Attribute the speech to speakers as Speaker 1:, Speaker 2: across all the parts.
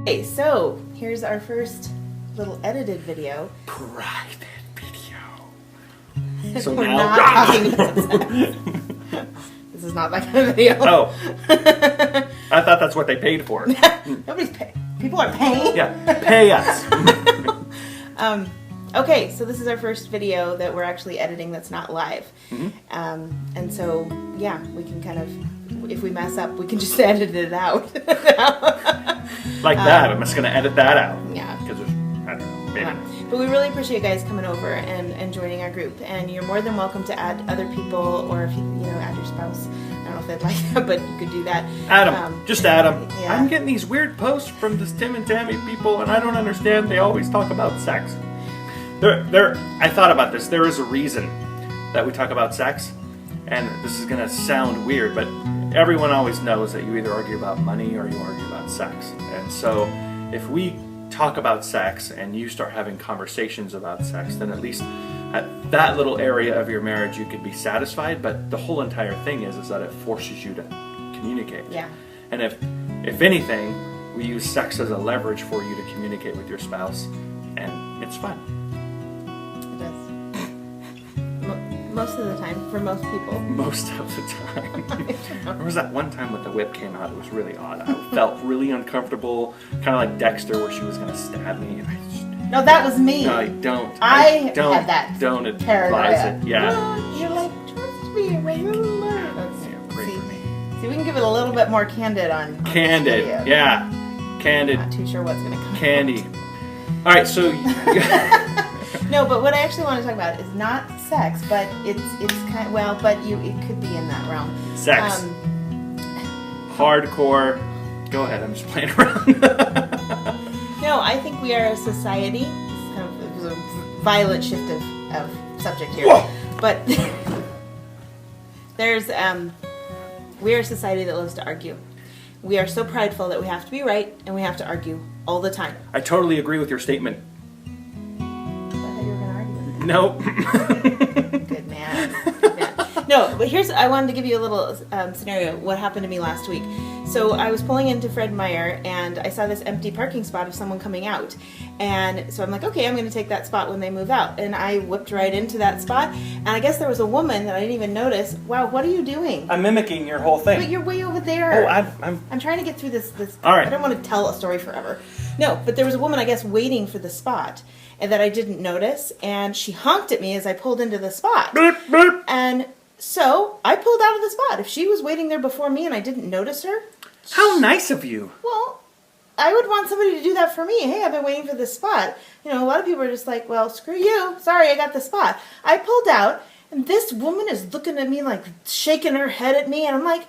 Speaker 1: Okay, so here's our first little edited video.
Speaker 2: Private video.
Speaker 1: So we're not talking about sex. This is not that kind of video.
Speaker 2: Oh. I thought that's what they paid for.
Speaker 1: Nobody's paying. People are paying.
Speaker 2: Yeah, pay us.
Speaker 1: Okay, so this is our first video that we're actually editing that's not live.
Speaker 2: Mm-hmm.
Speaker 1: And so, yeah, we can kind of, if we mess up, we can just edit it out.
Speaker 2: Like that. I'm just going to edit that out.
Speaker 1: Yeah.
Speaker 2: Because there's, I don't know, maybe.
Speaker 1: But we really appreciate you guys coming over and joining our group. And you're more than welcome to add other people, or if you add your spouse. I don't know if they'd like that, but you could do that.
Speaker 2: Add them. Just add them.
Speaker 1: Yeah.
Speaker 2: I'm getting these weird posts from this Tim and Tammy people, and I don't understand. They always talk about sex. I thought about this. There is a reason that we talk about sex, and this is going to sound weird, but everyone always knows that you either argue about money or you argue about sex. And so if we talk about sex and you start having conversations about sex, then at least at that little area of your marriage you could be satisfied. But the whole entire thing is that it forces you to communicate.
Speaker 1: Yeah.
Speaker 2: And if anything, we use sex as a leverage for you to communicate with your spouse, and it's fun.
Speaker 1: Most of the time, for most people.
Speaker 2: Most of the time. There was that one time when the whip came out. It was really odd. I felt really uncomfortable, kind of like Dexter, where she was going to stab me. And
Speaker 1: No, that was me.
Speaker 2: No, I don't.
Speaker 1: I had that.
Speaker 2: Don't advise
Speaker 1: paranoia.
Speaker 2: it. Yeah.
Speaker 1: You're like, trust me.
Speaker 2: Pray for me.
Speaker 1: See, we can give it a little bit more candid on
Speaker 2: Candid.
Speaker 1: this video.
Speaker 2: Yeah. Candid.
Speaker 1: Not too sure what's going to come
Speaker 2: Candy. All right, so...
Speaker 1: No, but what I actually want to talk about is not sex, but it's kind of, well, but it could be in that realm.
Speaker 2: Sex. Hardcore. Go ahead, I'm just playing around.
Speaker 1: No, I think we are a society. It was a violent shift of subject here.
Speaker 2: Whoa.
Speaker 1: But we are a society that loves to argue. We are so prideful that we have to be right and we have to argue all the time.
Speaker 2: I totally agree with your statement. Nope.
Speaker 1: Good man. No, but I wanted to give you a little scenario. What happened to me last week? So I was pulling into Fred Meyer, and I saw this empty parking spot of someone coming out. And so I'm like, okay, I'm going to take that spot when they move out. And I whipped right into that spot. And I guess there was a woman that I didn't even notice. Wow, what are you doing?
Speaker 2: I'm mimicking your whole thing.
Speaker 1: But you're way over there.
Speaker 2: Oh,
Speaker 1: I'm trying to get through this.
Speaker 2: All right.
Speaker 1: I don't want to tell a story forever. No, but there was a woman, I guess, waiting for the spot. And that I didn't notice, and she honked at me as I pulled into the spot.
Speaker 2: Beep, beep.
Speaker 1: And so I pulled out of the spot. If she was waiting there before me and I didn't notice her,
Speaker 2: How nice of you.
Speaker 1: well, I would want somebody to do that for me. Hey, I've been waiting for this spot. A lot of people are just like, well, screw you. Sorry, I got the spot. I pulled out, and this woman is looking at me like shaking her head at me, and I'm like,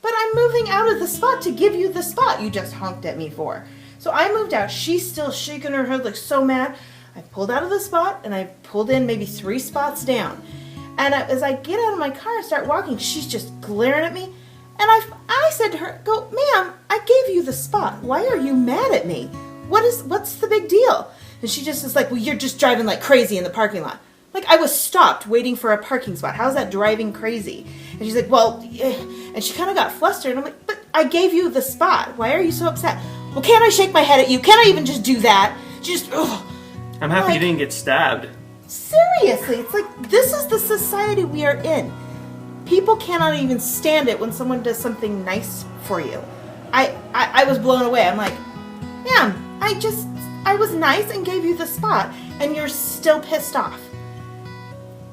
Speaker 1: but I'm moving out of the spot to give you the spot you just honked at me for. So I moved out. She's still shaking her head like so mad. I pulled out of the spot, and I pulled in maybe 3 spots down. And as I get out of my car and start walking, she's just glaring at me. And I said to her, go, ma'am, I gave you the spot. Why are you mad at me? What's the big deal? And she just is like, well, you're just driving like crazy in the parking lot. Like, I was stopped waiting for a parking spot. How's that driving crazy? And she's like, well, and she kind of got flustered. And I'm like, but I gave you the spot. Why are you so upset? Well, can't I shake my head at you? Can't I even just do that? She just, ugh.
Speaker 2: I'm happy you didn't get stabbed.
Speaker 1: Seriously, it's like, this is the society we are in. People cannot even stand it when someone does something nice for you. I was blown away. I'm like, ma'am, I was nice and gave you the spot, and you're still pissed off.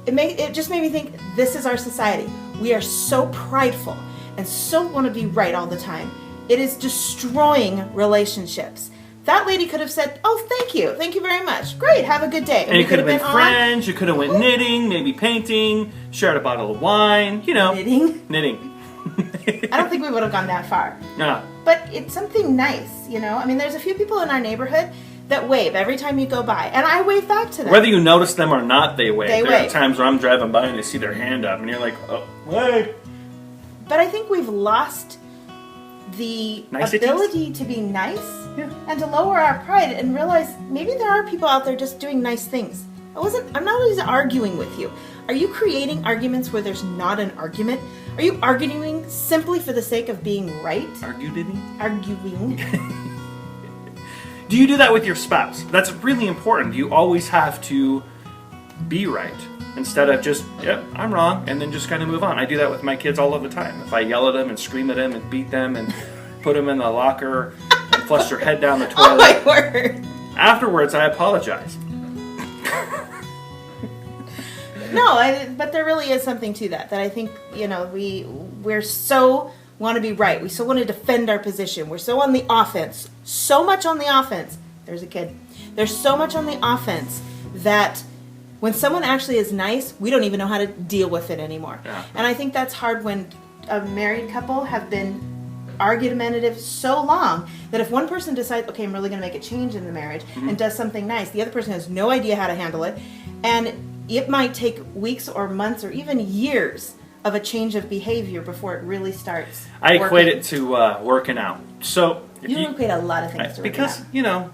Speaker 1: It just made me think, this is our society. We are so prideful and so want to be right all the time. It is destroying relationships. That lady could have said, oh, thank you very much. Great, have a good day.
Speaker 2: And you could have been friends, you could have went knitting, maybe painting, shared a bottle of wine,
Speaker 1: Knitting?
Speaker 2: Knitting.
Speaker 1: I don't think we would have gone that far.
Speaker 2: No.
Speaker 1: But it's something nice, I mean, there's a few people in our neighborhood that wave every time you go by, and I wave back to them.
Speaker 2: Whether you notice them or not, they wave.
Speaker 1: They
Speaker 2: there
Speaker 1: wave.
Speaker 2: are times where I'm driving by and they see their hand up, and you're like, oh, wave.
Speaker 1: But I think we've lost the ability to be nice and to lower our pride and realize maybe there are people out there just doing nice things. I'm not always arguing with you. Are you creating arguments where there's not an argument? Are you arguing simply for the sake of being right?
Speaker 2: Arguing?
Speaker 1: Arguing.
Speaker 2: Do you do that with your spouse? That's really important. You always have to be right instead of just, yep, I'm wrong, and then just kind of move on. I do that with my kids all of the time. If I yell at them and scream at them and beat them and put them in the locker and flush their head down the toilet.
Speaker 1: Oh my word.
Speaker 2: Afterwards, I apologize.
Speaker 1: No, but there really is something to that I think, we're so want to be right. We so want to defend our position. We're so on the offense. So much on the offense. There's a kid. There's so much on the offense that when someone actually is nice, we don't even know how to deal with it anymore.
Speaker 2: Yeah.
Speaker 1: And I think that's hard when a married couple have been argumentative so long that if one person decides, okay, I'm really going to make a change in the marriage and does something nice, the other person has no idea how to handle it. And it might take weeks or months or even years of a change of behavior before it really starts
Speaker 2: I
Speaker 1: working.
Speaker 2: equate it to working out. So if
Speaker 1: You equate a lot of things to working
Speaker 2: because,
Speaker 1: out.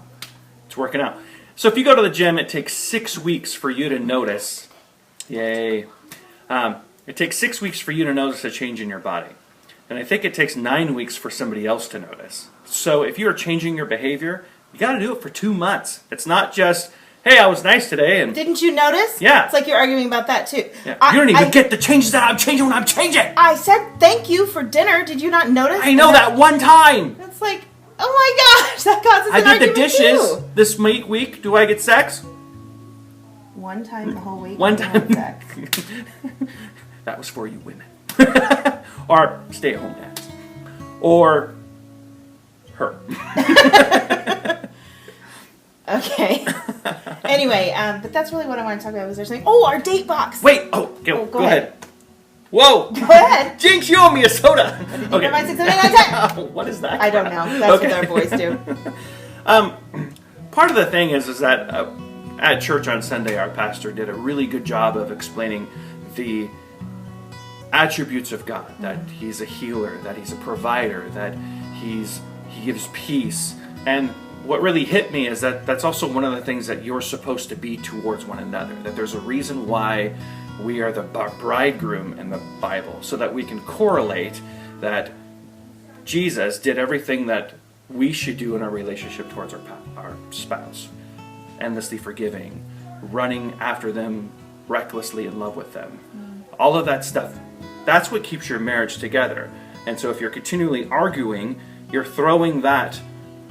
Speaker 2: it's working out. So if you go to the gym, it takes 6 weeks for you to notice. Yay. It takes 6 weeks for you to notice a change in your body. And I think it takes 9 weeks for somebody else to notice. So if you are changing your behavior, you got to do it for 2 months. It's not just, hey, I was nice today. And
Speaker 1: Didn't you notice?
Speaker 2: Yeah.
Speaker 1: It's like you're arguing about that too.
Speaker 2: yeah. You don't even get the changes that I'm changing when I'm changing.
Speaker 1: I said thank you for dinner. Did you not notice?
Speaker 2: I know that one time.
Speaker 1: It's like, oh my gosh, that causes
Speaker 2: I
Speaker 1: an
Speaker 2: did the
Speaker 1: argument
Speaker 2: dishes
Speaker 1: too.
Speaker 2: this week. Do I get sex?
Speaker 1: One time the whole week.
Speaker 2: One
Speaker 1: we had
Speaker 2: time.
Speaker 1: sex.
Speaker 2: That was for you women. Or stay-at-home dads. Or her.
Speaker 1: Okay. Anyway, but that's really what I want to talk about. Was there something? Oh, our date box.
Speaker 2: Wait. Go ahead. Whoa.
Speaker 1: Go ahead.
Speaker 2: Jinx, you owe me a soda.
Speaker 1: What did you think of my 6, 7, 8, 9, 10?
Speaker 2: What is that?
Speaker 1: I don't know. That's what our boys do.
Speaker 2: Part of the thing is that at church on Sunday, our pastor did a really good job of explaining the attributes of God, that he's a healer, that he's a provider, that he gives peace. And what really hit me is that that's also one of the things that you're supposed to be towards one another, that there's a reason why we are the bridegroom in the Bible, so that we can correlate that Jesus did everything that we should do in our relationship towards our spouse. Endlessly forgiving, running after them recklessly in love with them. All of that stuff, that's what keeps your marriage together. And so if you're continually arguing, you're throwing that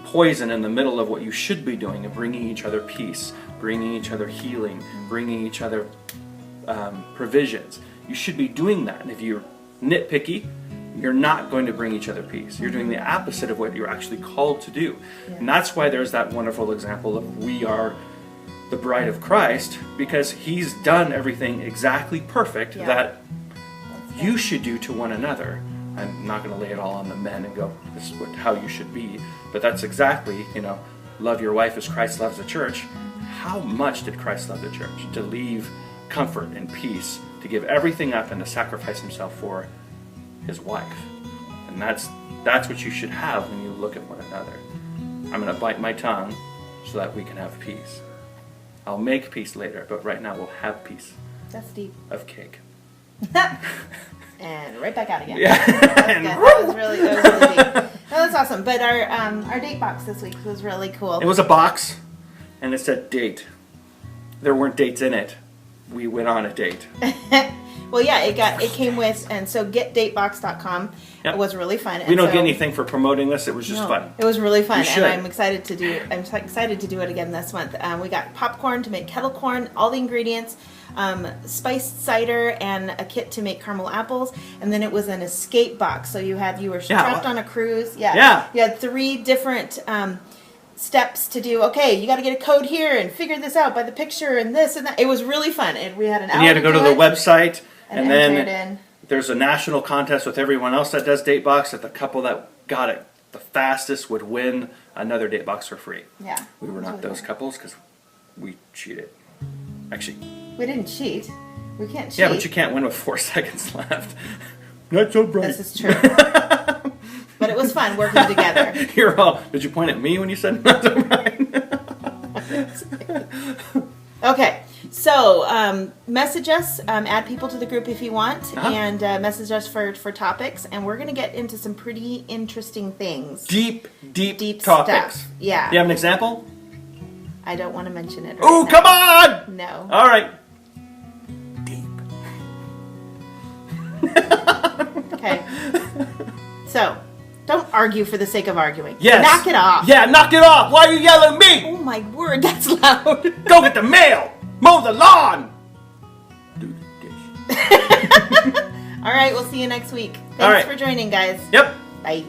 Speaker 2: poison in the middle of what you should be doing and bringing each other peace, bringing each other healing, bringing each other provisions. You should be doing that. And if you're nitpicky, you're not going to bring each other peace. You're doing the opposite of what you're actually called to do.
Speaker 1: Yeah.
Speaker 2: And that's why there's that wonderful example of we are the bride of Christ, because he's done everything exactly perfect that you should do to one another. I'm not going to lay it all on the men and go, this is how you should be. But that's exactly, love your wife as Christ loves the church. How much did Christ love the church? To leave comfort and peace, to give everything up and to sacrifice himself for his wife. And that's what you should have when you look at one another. I'm going to bite my tongue so that we can have peace. I'll make peace later, but right now we'll have peace.
Speaker 1: That's deep.
Speaker 2: Of cake.
Speaker 1: And right back out again.
Speaker 2: Yeah.
Speaker 1: That was really deep. No, that's awesome. But our date box this week was really cool.
Speaker 2: It was a box, and it said date. There weren't dates in it. We went on a date.
Speaker 1: Well, yeah, it came with, and so getdatebox.com.
Speaker 2: Yep.
Speaker 1: It was really fun.
Speaker 2: We don't get anything for promoting this. It was just fun.
Speaker 1: It was really fun,
Speaker 2: You should.
Speaker 1: and I'm excited to do it again this month. We got popcorn to make kettle corn, all the ingredients, spiced cider, and a kit to make caramel apples, and then it was an escape box. So you were trapped on a cruise. Yeah. You had 3 different steps to do. Okay, you got to get a code here and figure this out by the picture and this and that. It was really fun. And we had an hour.
Speaker 2: And you had to go to the website,
Speaker 1: enter
Speaker 2: and then
Speaker 1: it in.
Speaker 2: There's a national contest with everyone else that does date box. That the couple that got it the fastest would win another date box for free.
Speaker 1: Yeah.
Speaker 2: We were not those couples because we cheated. Actually,
Speaker 1: we didn't cheat. We can't cheat.
Speaker 2: yeah, but you can't win with 4 seconds left. Not so bright.
Speaker 1: This is true. But it was fun working together.
Speaker 2: You're all. Did you point at me when you said not so bright?
Speaker 1: Okay, So, message us, add people to the group if you want,
Speaker 2: Uh-huh.
Speaker 1: and message us for topics, and we're going to get into some pretty interesting things.
Speaker 2: Deep topics.
Speaker 1: Stuff. Yeah.
Speaker 2: Do you have an example?
Speaker 1: I don't want to mention it.
Speaker 2: Oh,
Speaker 1: Right
Speaker 2: come
Speaker 1: now.
Speaker 2: on!
Speaker 1: No.
Speaker 2: All right.
Speaker 1: Okay. So, don't argue for the sake of arguing.
Speaker 2: Yes.
Speaker 1: Knock it off.
Speaker 2: Yeah, knock it off. Why are you yelling at me?
Speaker 1: Oh my word, that's loud.
Speaker 2: Go get the mail. Mow the lawn. Do the dish.
Speaker 1: All right, we'll see you next week. Thanks
Speaker 2: All right.
Speaker 1: for joining, guys.
Speaker 2: Yep.
Speaker 1: Bye.